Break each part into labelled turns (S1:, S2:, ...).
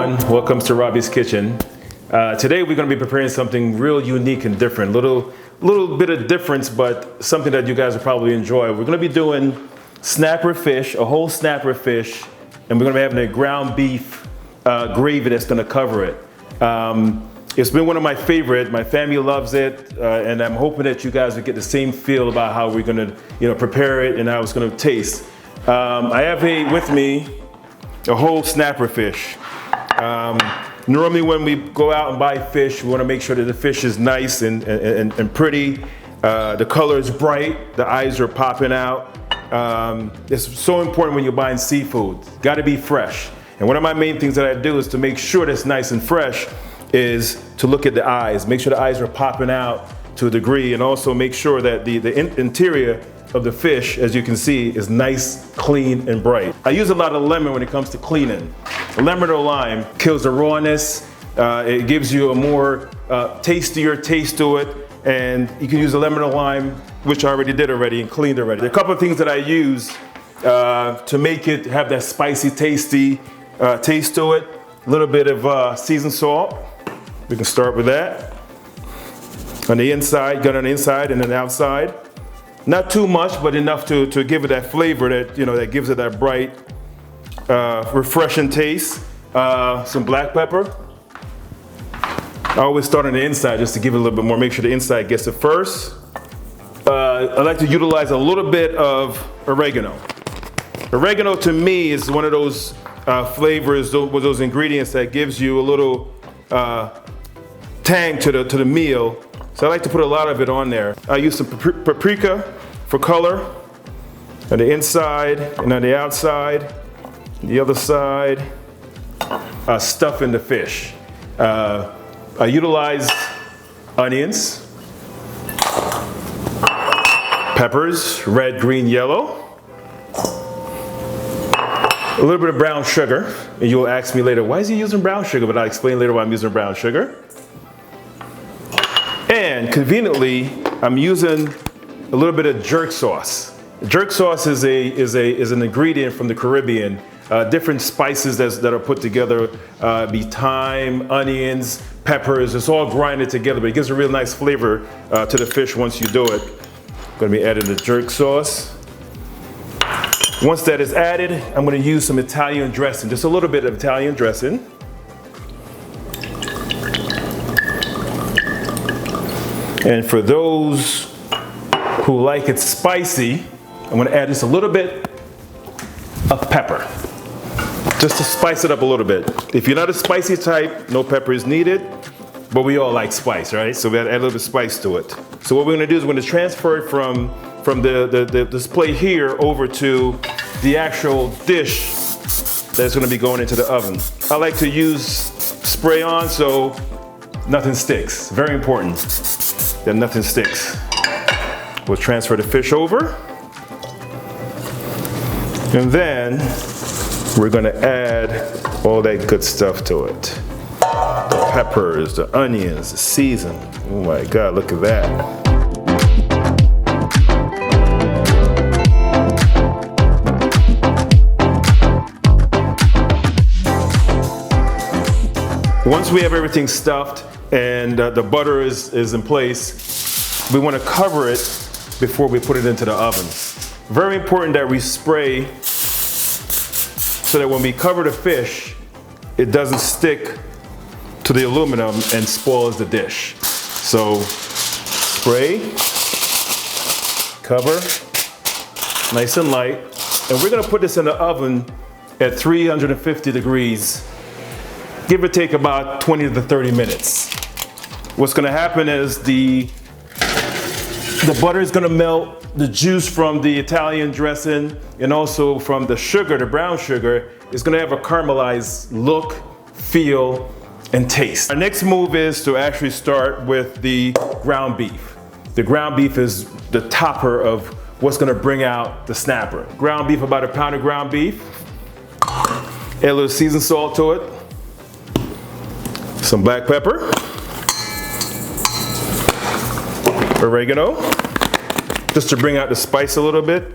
S1: everyone, welcome to Robbie's Kitchen. Today we're going to be preparing something real unique and different. Little bit of difference, but something that you guys will probably enjoy. We're going to be doing snapper fish, a whole snapper fish, and we're going to be having a ground beef gravy that's going to cover it. It's been one of my favorite. My family loves it, and I'm hoping that you guys will get the same feel about how we're going to, prepare it and how it's going to taste. I have with me a whole snapper fish. Normally when we go out and buy fish, we want to make sure that the fish is nice and pretty. The color is bright, the eyes are popping out. It's so important when you're buying seafood. Got to be fresh. And one of my main things that I do is to make sure that it's nice and fresh is to look at the eyes. Make sure the eyes are popping out to a degree, and also make sure that the interior of the fish, as you can see, is nice, clean, and bright. I use a lot of lemon when it comes to cleaning. Lemon or lime kills the rawness. It gives you a more tastier taste to it, and you can use a lemon or lime, which I already did and cleaned already. There are a couple of things that I use to make it have that spicy, tasty taste to it. A little bit of seasoned salt. We can start with that. On the inside, got on the inside and then the outside. Not too much, but enough to give it that flavor that, that gives it that bright, refreshing taste. Some black pepper. I always start on the inside just to give it a little bit more, make sure the inside gets it first. I like to utilize a little bit of oregano. Oregano to me is one of those flavors, those ingredients that gives you a little tang to the meal. So I like to put a lot of it on there. I use some paprika for color on the inside and on the outside, the other side. Stuff in the fish. I utilize onions, peppers, red, green, yellow, a little bit of brown sugar. And you'll ask me later, why is he using brown sugar? But I'll explain later why I'm using brown sugar. And conveniently, I'm using a little bit of jerk sauce. Jerk sauce is an ingredient from the Caribbean. Different spices that are put together, be thyme, onions, peppers. It's all grinded together, but it gives a real nice flavor to the fish once you do it. I'm going to be adding the jerk sauce. Once that is added, I'm going to use some Italian dressing, just a little bit of Italian dressing. And for those who like it spicy, I'm going to add just a little bit of pepper, just to spice it up a little bit. If you're not a spicy type, no pepper is needed, but we all like spice, right? So we gotta add a little bit of spice to it. So what we're going to do is we're going to transfer it from the display here over to the actual dish that's going to be going into the oven. I like to use spray on so nothing sticks. Very important that nothing sticks. We'll transfer the fish over. And then we're going to add all that good stuff to it. The peppers, the onions, the season. Oh my God, look at that. Once we have everything stuffed and the butter is in place, we want to cover it before we put it into the oven. Very important that we spray so that when we cover the fish, it doesn't stick to the aluminum and spoils the dish. So spray, cover, nice and light. And we're going to put this in the oven at 350 degrees. Give or take about 20 to 30 minutes. What's gonna happen is the butter is gonna melt, the juice from the Italian dressing and also from the sugar, the brown sugar, is gonna have a caramelized look, feel, and taste. Our next move is to actually start with the ground beef. The ground beef is the topper of what's gonna bring out the snapper. Ground beef, about a pound of ground beef. Add a little seasoned salt to it. Some black pepper, oregano, just to bring out the spice a little bit.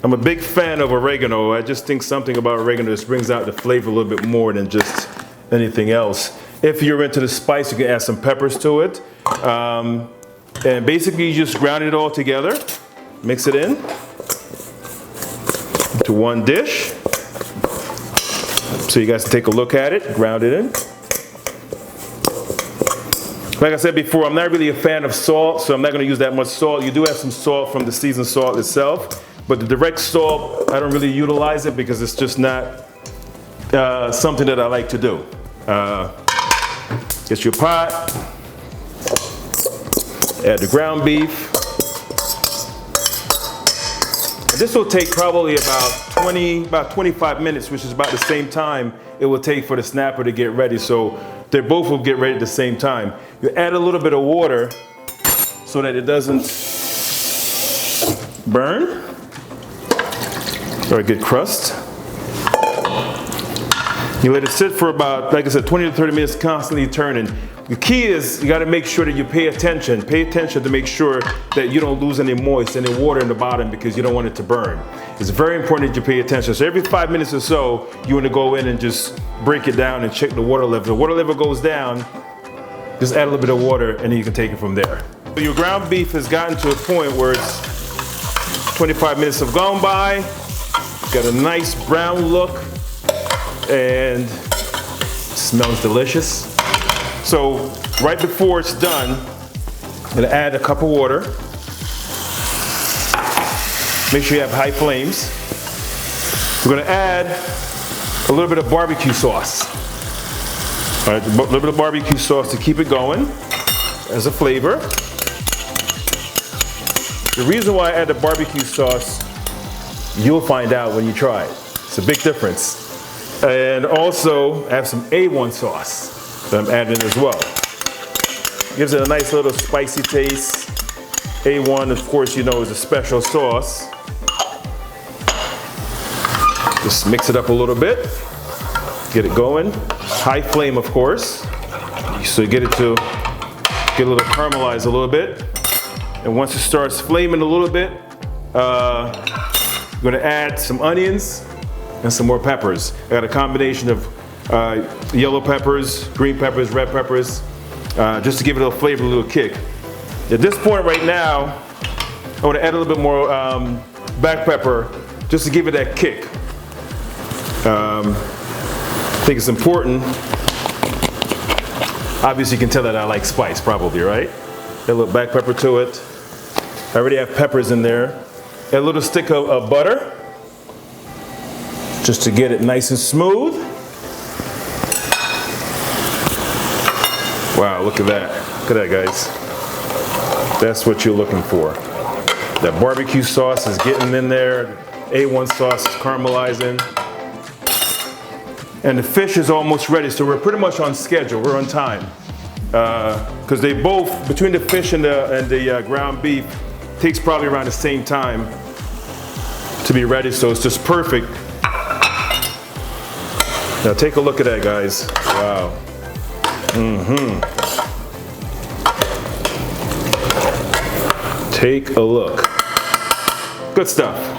S1: I'm a big fan of oregano. I just think something about oregano just brings out the flavor a little bit more than just anything else. If you're into the spice, you can add some peppers to it. And basically you just ground it all together, mix it in to one dish. So you guys can take a look at it, ground it in. Like I said before, I'm not really a fan of salt, so I'm not going to use that much salt. You do have some salt from the seasoned salt itself, but the direct salt, I don't really utilize it because it's just not something that I like to do. Get your pot, add the ground beef. And this will take probably about 25 minutes, which is about the same time it will take for the snapper to get ready. So they both will get ready at the same time. You add a little bit of water so that it doesn't burn or get crust. You let it sit for about, like I said, 20 to 30 minutes, constantly turning. The key is you got to make sure that you pay attention. Pay attention to make sure that you don't lose any water in the bottom because you don't want it to burn. It's very important that you pay attention. So every 5 minutes or so, you want to go in and just break it down and check the water level. If the water level goes down, just add a little bit of water and then you can take it from there. So your ground beef has gotten to a point where it's 25 minutes have gone by. Got a nice brown look and smells delicious. So right before it's done, I'm gonna add a cup of water. Make sure you have high flames. We're gonna add a little bit of barbecue sauce. All right, a little bit of barbecue sauce to keep it going as a flavor. The reason why I add the barbecue sauce, you'll find out when you try it. It's a big difference. And also, I have some A1 sauce that I'm adding as well. Gives it a nice little spicy taste. A1, of course, you know, is a special sauce. Just mix it up a little bit. Get it going. High flame, of course. So you get it to get a little caramelized a little bit. And once it starts flaming a little bit, I'm gonna add some onions and some more peppers. I got a combination of yellow peppers, green peppers, red peppers, just to give it a flavor, a little kick. At this point right now, I want to add a little bit more black pepper just to give it that kick. I think it's important. Obviously you can tell that I like spice probably, right? Add a little black pepper to it. I already have peppers in there. Add a little stick of butter, just to get it nice and smooth. Wow, look at that. Look at that, guys. That's what you're looking for. That barbecue sauce is getting in there. A1 sauce is caramelizing. And the fish is almost ready, so we're pretty much on schedule. We're on time. Because they both, between the fish and the ground beef, takes probably around the same time to be ready, so it's just perfect. Now take a look at that, guys. Wow. Take a look. Good stuff.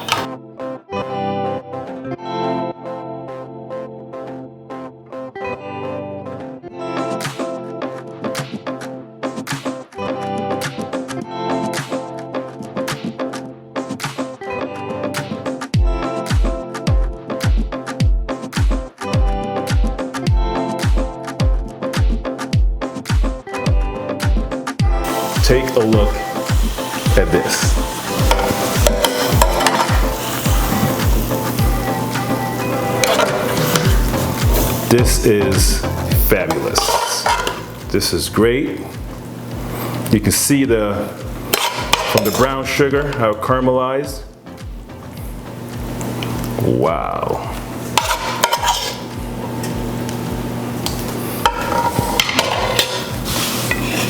S1: Take a look at this. This is fabulous. This is great. You can see from the brown sugar how it caramelized. Wow.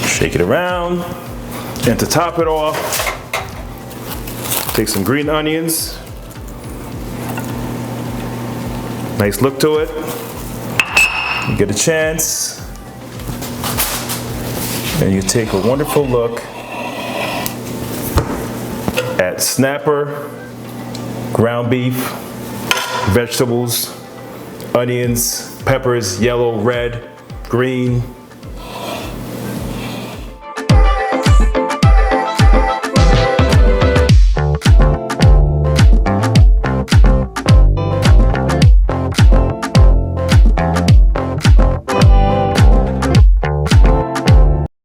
S1: Shake it around, and to top it off, take some green onions. Nice look to it. You get a chance, and you take a wonderful look at snapper, ground beef, vegetables, onions, peppers, yellow, red, green,